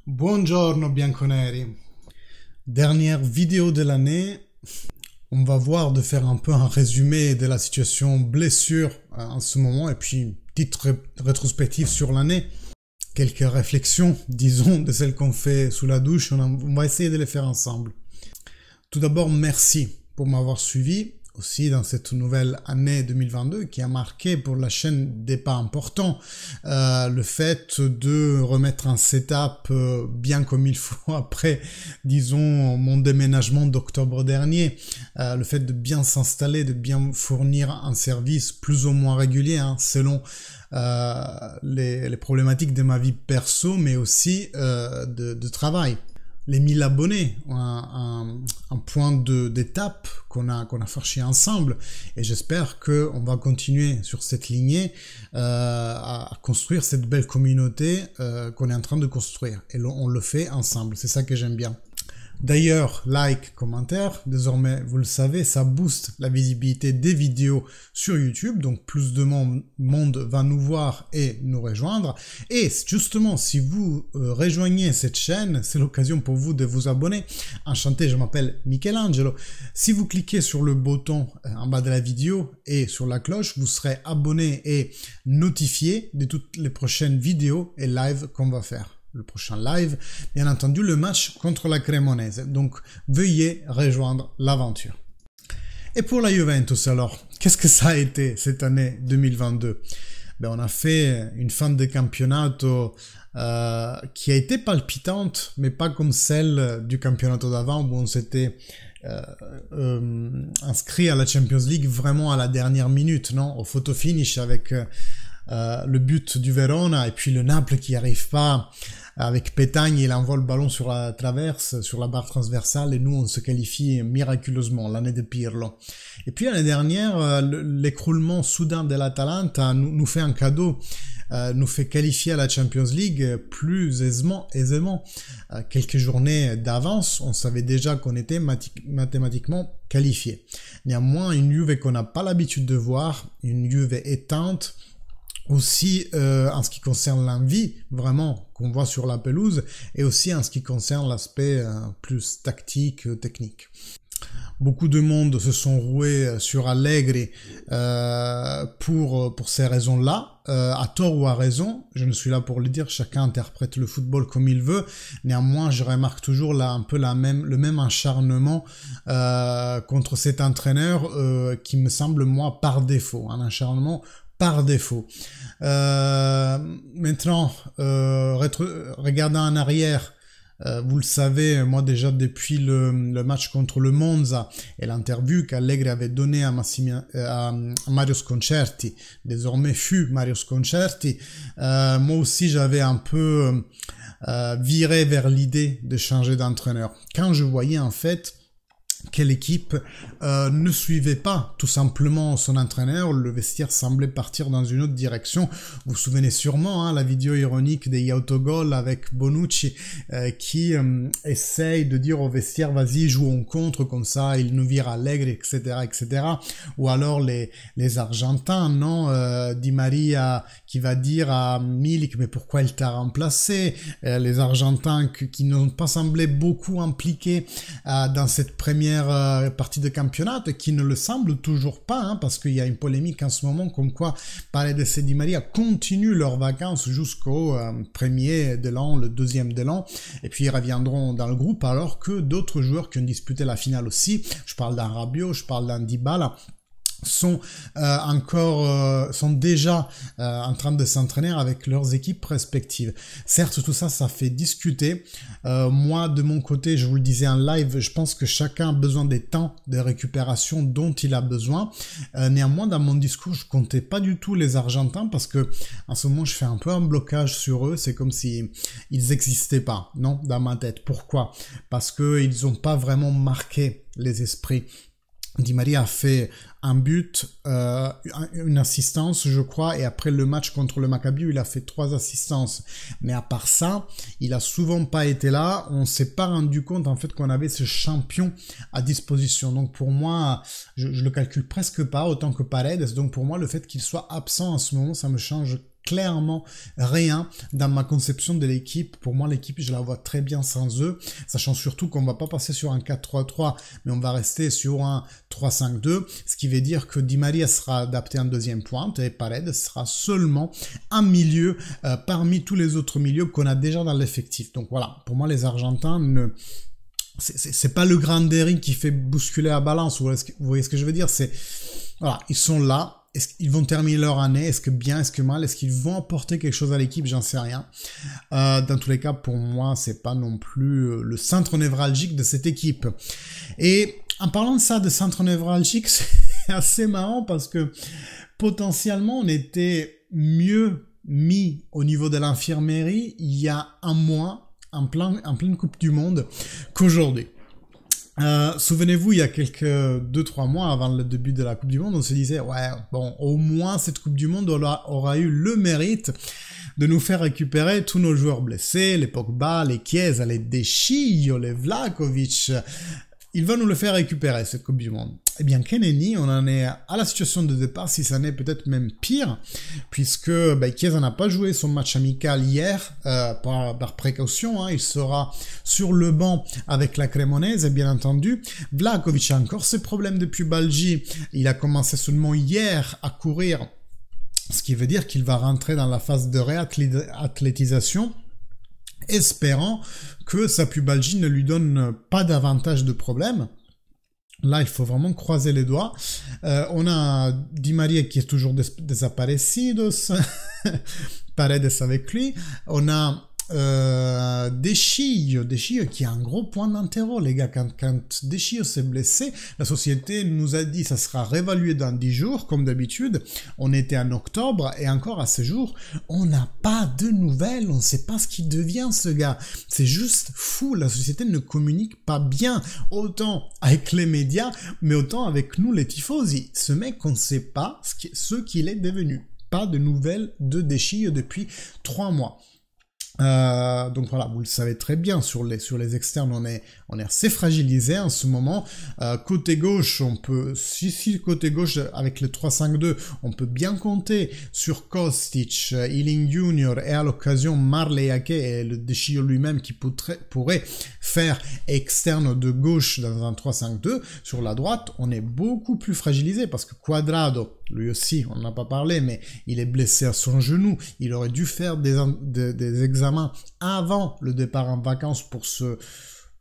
Buongiorno bianconeri. Dernière vidéo de l'année. On va voir de faire un peu un résumé de la situation blessure en ce moment et puis une petite rétrospective sur l'année. Quelques réflexions, disons, de celles qu'on fait sous la douche. On va essayer de les faire ensemble. Tout d'abord, merci pour m'avoir suivi aussi dans cette nouvelle année 2022 qui a marqué pour la chaîne des pas importants. Le fait de remettre un setup bien comme il faut après, disons, mon déménagement d'octobre dernier. Le fait de bien s'installer, de bien fournir un service plus ou moins régulier, hein, selon les problématiques de ma vie perso, mais aussi de travail. Les 1000 abonnés, un point d'étape qu'on a franchi ensemble, et j'espère qu'on va continuer sur cette lignée à construire cette belle communauté qu'on est en train de construire, et on le fait ensemble, c'est ça que j'aime bien. D'ailleurs, like, commentaire, désormais vous le savez, ça booste la visibilité des vidéos sur YouTube, donc plus de monde va nous voir et nous rejoindre. Et justement, si vous rejoignez cette chaîne, c'est l'occasion pour vous de vous abonner. Enchanté, je m'appelle Michelangelo. Si vous cliquez sur le bouton en bas de la vidéo et sur la cloche, vous serez abonné et notifié de toutes les prochaines vidéos et lives qu'on va faire. Le prochain live, bien entendu, le match contre la Cremonese. Donc, veuillez rejoindre l'aventure. Et pour la Juventus, alors, qu'est-ce que ça a été cette année 2022? Ben, on a fait une fin de campionato qui a été palpitante, mais pas comme celle du campionato d'avant où on s'était inscrit à la Champions League vraiment à la dernière minute, non? Au photo finish avec le but du Verona et puis le Naples qui n'y arrive pas. Avec Pétagne, il envoie le ballon sur la traverse, sur la barre transversale, et nous, on se qualifie miraculeusement, l'année de Pirlo. Et puis l'année dernière, l'écroulement soudain de l'Atalanta nous fait un cadeau, nous fait qualifier à la Champions League plus aisément. Quelques journées d'avance, on savait déjà qu'on était mathématiquement qualifié. Néanmoins, une Juve qu'on n'a pas l'habitude de voir, une Juve éteinte, aussi en ce qui concerne l'envie vraiment qu'on voit sur la pelouse, et aussi en ce qui concerne l'aspect plus tactique, technique. Beaucoup de monde se sont roués sur Allegri pour ces raisons-là, à tort ou à raison, je ne suis là pour le dire, chacun interprète le football comme il veut. Néanmoins, je remarque toujours là un peu le même acharnement contre cet entraîneur qui me semble, moi, par défaut, un acharnement par défaut. Maintenant, regardant en arrière, vous le savez, moi déjà depuis le match contre le Monza et l'interview qu'Allegri avait donnée à Mario Sconcerti, désormais fut Mario Sconcerti, moi aussi j'avais un peu viré vers l'idée de changer d'entraîneur. Quand je voyais en fait que l'équipe ne suivait pas tout simplement son entraîneur, le vestiaire semblait partir dans une autre direction. Vous vous souvenez sûrement, hein, la vidéo ironique des autogol avec Bonucci qui essaye de dire au vestiaire vas-y jouons contre, comme ça il nous vire Allegri, etc., etc. Ou alors les Argentins, non, Di Maria qui va dire à Milik mais pourquoi il t'a remplacé, les Argentins qui n'ont pas semblé beaucoup impliqués dans cette première partie de championnat, qui ne le semble toujours pas, hein, parce qu'il y a une polémique en ce moment comme quoi Paredes et Di Maria continuent leurs vacances jusqu'au premier de l'an, le deuxième de l'an, et puis ils reviendront dans le groupe, alors que d'autres joueurs qui ont disputé la finale aussi, je parle d'un Rabiot, je parle d'un Dybala, sont déjà en train de s'entraîner avec leurs équipes respectives. Certes, tout ça, ça fait discuter. Moi, de mon côté, je vous le disais en live, je pense que chacun a besoin des temps de récupération dont il a besoin. Néanmoins, dans mon discours, je comptais pas du tout les Argentins parce que en ce moment, je fais un peu un blocage sur eux. C'est comme si ils existaient pas, non, dans ma tête. Pourquoi? Parce que ils ont pas vraiment marqué les esprits. Di Maria a fait un but, une assistance, je crois, et après le match contre le Maccabi, il a fait 3 assistances. Mais à part ça, il a souvent pas été là. On s'est pas rendu compte, en fait, qu'on avait ce champion à disposition. Donc, pour moi, je le calcule presque pas, autant que Paredes. Donc, pour moi, le fait qu'il soit absent en ce moment, ça me change clairement rien dans ma conception de l'équipe. Pour moi, l'équipe, je la vois très bien sans eux, sachant surtout qu'on va pas passer sur un 4-3-3, mais on va rester sur un 3-5-2, ce qui veut dire que Di Maria sera adapté en deuxième pointe et Paredes sera seulement un milieu parmi tous les autres milieux qu'on a déjà dans l'effectif. Donc voilà, pour moi, les Argentins c'est pas le grand Derrick qui fait bousculer la balance, vous voyez ce que je veux dire, voilà, ils sont là. Est-ce qu'ils vont terminer leur année? Est-ce que bien? Est-ce que mal? Est-ce qu'ils vont apporter quelque chose à l'équipe? J'en sais rien. Dans tous les cas, pour moi, c'est pas non plus le centre névralgique de cette équipe. Et en parlant de ça, de centre névralgique, c'est assez marrant parce que potentiellement, on était mieux mis au niveau de l'infirmerie il y a un mois, en pleine Coupe du Monde, qu'aujourd'hui. Souvenez-vous, il y a quelques 2-3 mois avant le début de la Coupe du Monde, on se disait, ouais, bon, au moins cette Coupe du Monde aura eu le mérite de nous faire récupérer tous nos joueurs blessés, les Pogba, les Chiesa, les De Sciglio, les Vlahovic. Il va nous le faire récupérer, cette Coupe du Monde. Eh bien, Keneny, on en est à la situation de départ, si ça n'est peut-être même pire, puisque Chiesa n'a pas joué son match amical hier, par précaution, hein, il sera sur le banc avec la Cremonese, bien entendu. Vlahovic a encore ses problèmes depuis Balgi, il a commencé seulement hier à courir, ce qui veut dire qu'il va rentrer dans la phase de réathlétisation, espérant que sa pubalgie ne lui donne pas davantage de problèmes. Là, il faut vraiment croiser les doigts. On a Di Maria qui est toujours desaparecidos, Paredes avec lui. On a De Sciglio qui a un gros point d'interro, les gars. Quand De Sciglio s'est blessé, la société nous a dit ça sera réévalué dans 10 jours, comme d'habitude. On était en octobre et encore à ce jour, on n'a pas de nouvelles, on ne sait pas ce qu'il devient ce gars. C'est juste fou, la société ne communique pas bien, autant avec les médias, mais autant avec nous les tifosi. Ce mec, on ne sait pas ce qu'il est devenu. Pas de nouvelles de De Sciglio depuis 3 mois. Donc voilà, vous le savez très bien, sur les externes, on est assez fragilisé en ce moment. Côté gauche, côté gauche, avec le 3-5-2, on peut bien compter sur Kostic, Ealing Junior et à l'occasion Marley Ake et le De Sciglio lui-même qui pourrait faire externe de gauche dans un 3-5-2. Sur la droite, on est beaucoup plus fragilisé parce que Cuadrado, lui aussi, on n'en a pas parlé, mais il est blessé à son genou. Il aurait dû faire des examens avant le départ en vacances pour se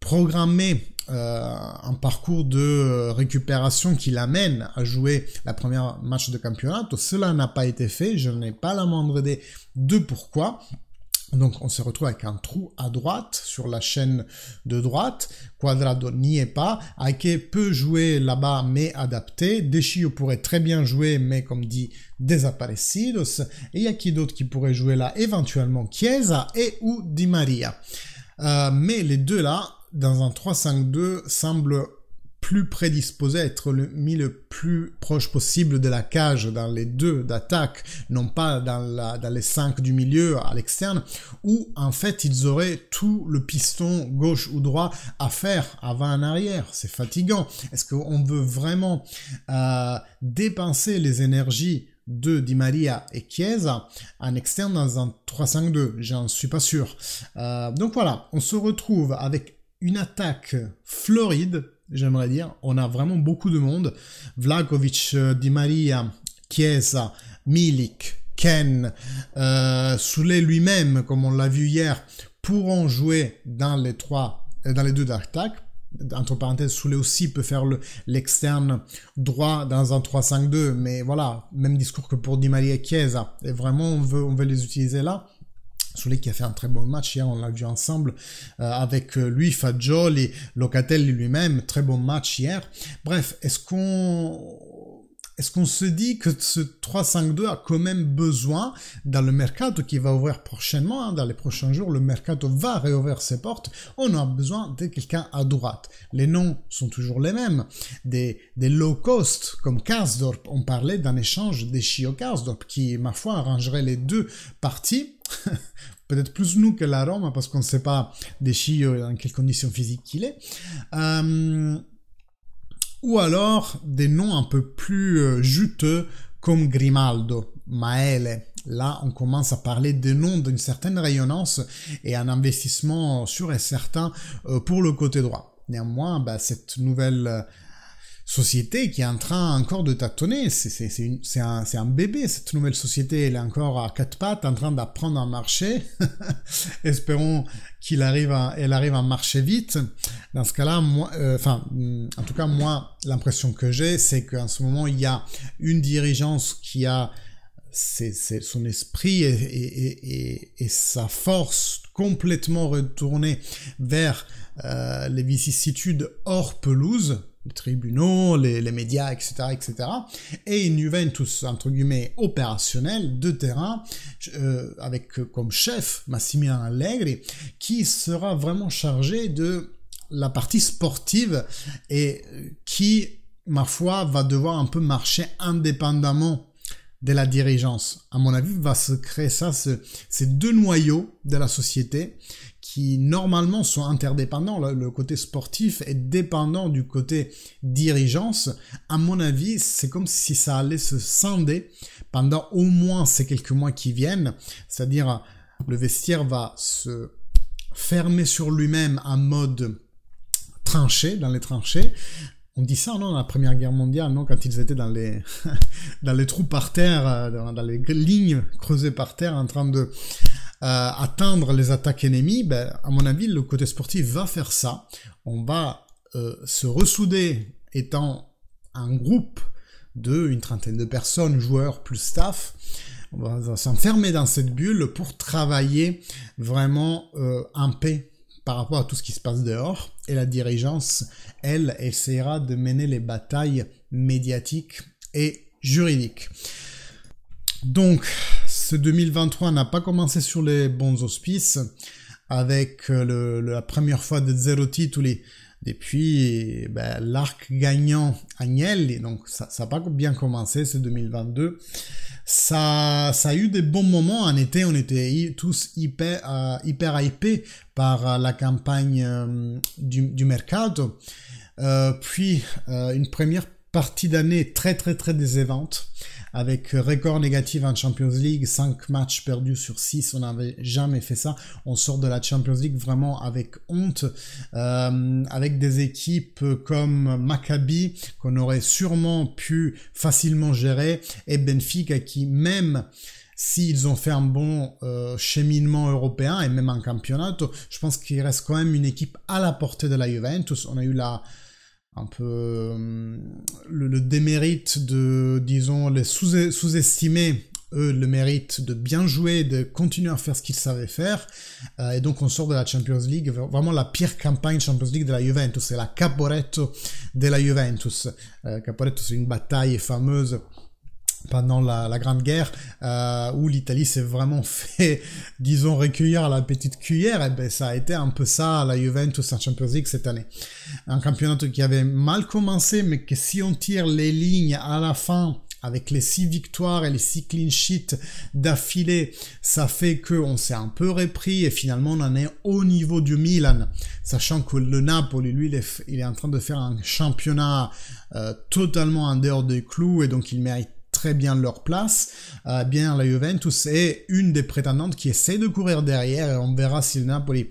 programmer un parcours de récupération qui l'amène à jouer la première match de championnat. Cela n'a pas été fait, je n'ai pas la moindre idée de pourquoi. Donc on se retrouve avec un trou à droite sur la chaîne de droite. Cuadrado n'y est pas. Ake peut jouer là-bas mais adapté. De Sciglio pourrait très bien jouer mais comme dit desaparecidos. Et il y a qui d'autre qui pourrait jouer là? Éventuellement Chiesa et ou Di Maria. Mais les deux là, dans un 3-5-2, semblent plus prédisposé à être mis le plus proche possible de la cage dans les deux d'attaque, non pas dans les 5 du milieu à l'externe, où en fait ils auraient tout le piston gauche ou droit à faire avant en arrière. C'est fatigant. Est-ce qu'on veut vraiment dépenser les énergies de Di Maria et Chiesa en externe dans un 3-5-2? J'en suis pas sûr. Donc voilà, on se retrouve avec une attaque floride, j'aimerais dire. On a vraiment beaucoup de monde. Vlahovic, Di Maria, Chiesa, Milik, Ken, Soulé lui-même, comme on l'a vu hier, pourront jouer dans les deux d'attaque. Entre parenthèses, Soulé aussi peut faire l'externe droit dans un 3-5-2, mais voilà, même discours que pour Di Maria et Chiesa. Et vraiment, on veut les utiliser là. Soulé qui a fait un très bon match hier, on l'a vu ensemble avec lui, Fagioli, Locatelli lui-même, très bon match hier. Bref, est-ce qu'on se dit que ce 3-5-2 a quand même besoin, dans le mercato qui va ouvrir prochainement, hein, dans les prochains jours, le mercato va réouvrir ses portes, on a besoin de quelqu'un à droite. Les noms sont toujours les mêmes. Des low cost comme Karsdorp, on parlait d'un échange De Sciglio-Karsdorp qui, ma foi, arrangerait les deux parties. Peut-être plus nous que la Rome, parce qu'on ne sait pas De Sciglio dans quelles conditions physiques il est. Ou alors des noms un peu plus juteux comme Grimaldo, Maele, là, on commence à parler des noms d'une certaine rayonnance et un investissement sûr et certain pour le côté droit. Néanmoins, cette nouvelle société qui est en train encore de tâtonner, c'est un bébé, cette nouvelle société, elle est encore à quatre pattes, en train d'apprendre à marcher. Espérons qu'elle arrive à marcher vite. Dans ce cas-là, moi, en tout cas, moi, l'impression que j'ai, c'est qu'en ce moment, il y a une dirigeance qui a c'est son esprit et sa force complètement retournée vers les vicissitudes hors pelouse, les tribunaux, les médias, etc., etc. Et une Juventus, entre guillemets, opérationnelle, de terrain, avec comme chef Massimiliano Allegri, qui sera vraiment chargé de la partie sportive et qui, ma foi, va devoir un peu marcher indépendamment de la dirigeance. À mon avis, va se créer ces deux noyaux de la société qui normalement sont interdépendants. Le côté sportif est dépendant du côté dirigeance. À mon avis, c'est comme si ça allait se scinder pendant au moins ces quelques mois qui viennent. C'est-à-dire, le vestiaire va se fermer sur lui-même en mode tranché, dans les tranchées. On dit ça, non, dans la Première Guerre mondiale, non, quand ils étaient dans les dans les trous par terre, dans les lignes creusées par terre, en train de atteindre les attaques ennemies. À mon avis, le côté sportif va faire ça. On va se ressouder, étant un groupe une trentaine de personnes, joueurs plus staff. On va s'enfermer dans cette bulle pour travailler vraiment en paix par rapport à tout ce qui se passe dehors, et la dirigeance, elle, essaiera de mener les batailles médiatiques et juridiques. Donc, ce 2023 n'a pas commencé sur les bons auspices, avec la première fois de 0 titoli depuis l'arc gagnant Agnelli, donc ça n'a pas bien commencé ce 2022. Ça a eu des bons moments. En été, on était tous hyper hypés par la campagne du mercato. Puis une première partie d'année très décevante, avec record négatif en Champions League, 5 matchs perdus sur 6, on n'avait jamais fait ça. On sort de la Champions League vraiment avec honte, avec des équipes comme Maccabi, qu'on aurait sûrement pu facilement gérer, et Benfica qui, même s'ils ont fait un bon cheminement européen, et même en championnat, je pense qu'il reste quand même une équipe à la portée de la Juventus. On a eu un peu le démérite de, disons, les sous-estimer, eux, le mérite de bien jouer, de continuer à faire ce qu'ils savaient faire, et donc on sort de la Champions League, vraiment la pire campagne Champions League de la Juventus, c'est la Caporetto de la Juventus. Caporetto, c'est une bataille fameuse pendant la Grande Guerre, où l'Italie s'est vraiment fait, disons, recueillir à la petite cuillère. Et ça a été un peu ça, la Juventus en Champions League cette année. Un championnat qui avait mal commencé, mais que si on tire les lignes à la fin, avec les 6 victoires et les 6 clean sheets d'affilée, ça fait qu'on s'est un peu repris et finalement on en est au niveau du Milan, sachant que le Napoli, lui, il est en train de faire un championnat totalement en dehors des clous, et donc il mérite très bien leur place. Bien, la Juventus est une des prétendantes qui essaie de courir derrière, et on verra si le Napoli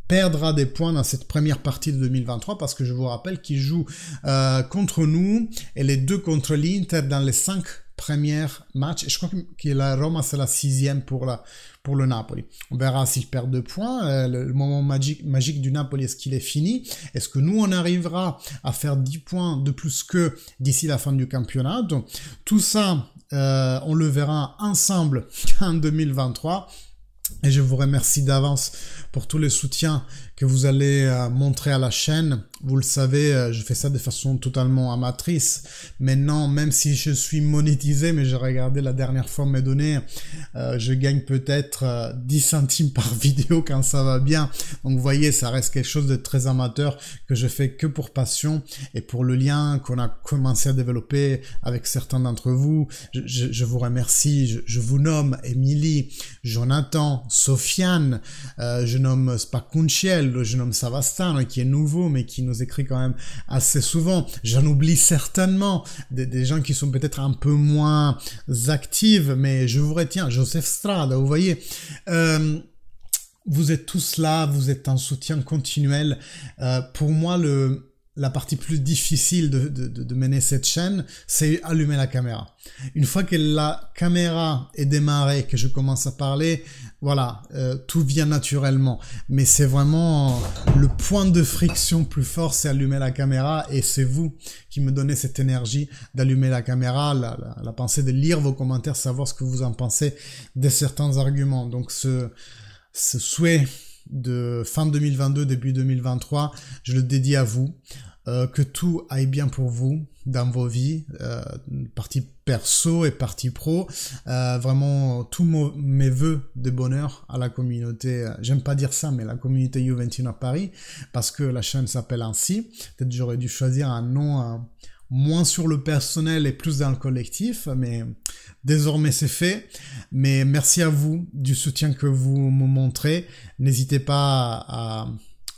perdra des points dans cette première partie de 2023, parce que je vous rappelle qu'ils jouent contre nous et les deux contre l'Inter dans les 5 premiers matchs, et je crois que la Roma c'est la 6e pour le Napoli. On verra s'ils perdent 2 points, le moment magique du Napoli, est-ce qu'il est fini? Est-ce que nous on arrivera à faire 10 points de plus que d'ici la fin du championnat? Donc, tout ça, on le verra ensemble en 2023. Et je vous remercie d'avance pour tous les soutiens que vous allez montrer à la chaîne. Vous le savez, je fais ça de façon totalement amatrice. Maintenant, même si je suis monétisé, mais j'ai regardé la dernière fois mes données, je gagne peut-être 10 centimes par vidéo quand ça va bien. Donc vous voyez, ça reste quelque chose de très amateur que je fais que pour passion et pour le lien qu'on a commencé à développer avec certains d'entre vous. Je vous remercie. Je vous nomme Émilie, Jonathan, Sofiane, je nomme Spacunciello, le jeune homme Savastano, qui est nouveau, mais qui nous écrit quand même assez souvent. J'en oublie certainement des gens qui sont peut-être un peu moins actifs, mais je vous retiens. Joseph Strada, vous voyez. Vous êtes tous là, vous êtes un soutien continuel. Pour moi, la partie plus difficile de mener cette chaîne, c'est allumer la caméra. Une fois que la caméra est démarrée, que je commence à parler, voilà, tout vient naturellement. Mais c'est vraiment le point de friction plus fort, c'est allumer la caméra, et c'est vous qui me donnez cette énergie d'allumer la caméra, la pensée de lire vos commentaires, savoir ce que vous en pensez de certains arguments. Donc ce souhait de fin 2022, début 2023, je le dédie à vous, que tout aille bien pour vous dans vos vies, partie perso et partie pro, vraiment tous mes vœux de bonheur à la communauté, j'aime pas dire ça, mais la communauté Juventino Paris, parce que la chaîne s'appelle ainsi. Peut-être j'aurais dû choisir un nom moins sur le personnel et plus dans le collectif, mais désormais c'est fait. Mais merci à vous du soutien que vous me montrez. N'hésitez pas à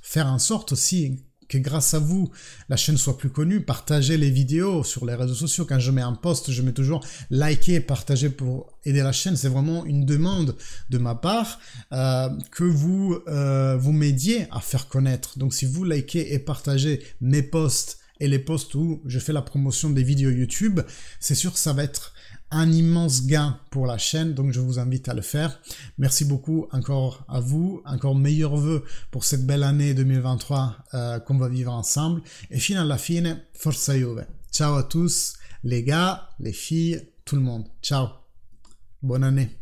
faire en sorte aussi que grâce à vous, la chaîne soit plus connue. Partagez les vidéos sur les réseaux sociaux. Quand je mets un post, je mets toujours liker et partager pour aider la chaîne. C'est vraiment une demande de ma part que vous m'aidiez à faire connaître. Donc si vous likez et partagez mes posts et les posts où je fais la promotion des vidéos YouTube, c'est sûr que ça va être un immense gain pour la chaîne, donc je vous invite à le faire. Merci beaucoup encore à vous, encore meilleurs vœux pour cette belle année 2023 qu'on va vivre ensemble. Et fino alla fine, forza Juve. Ciao à tous, les gars, les filles, tout le monde. Ciao, bonne année.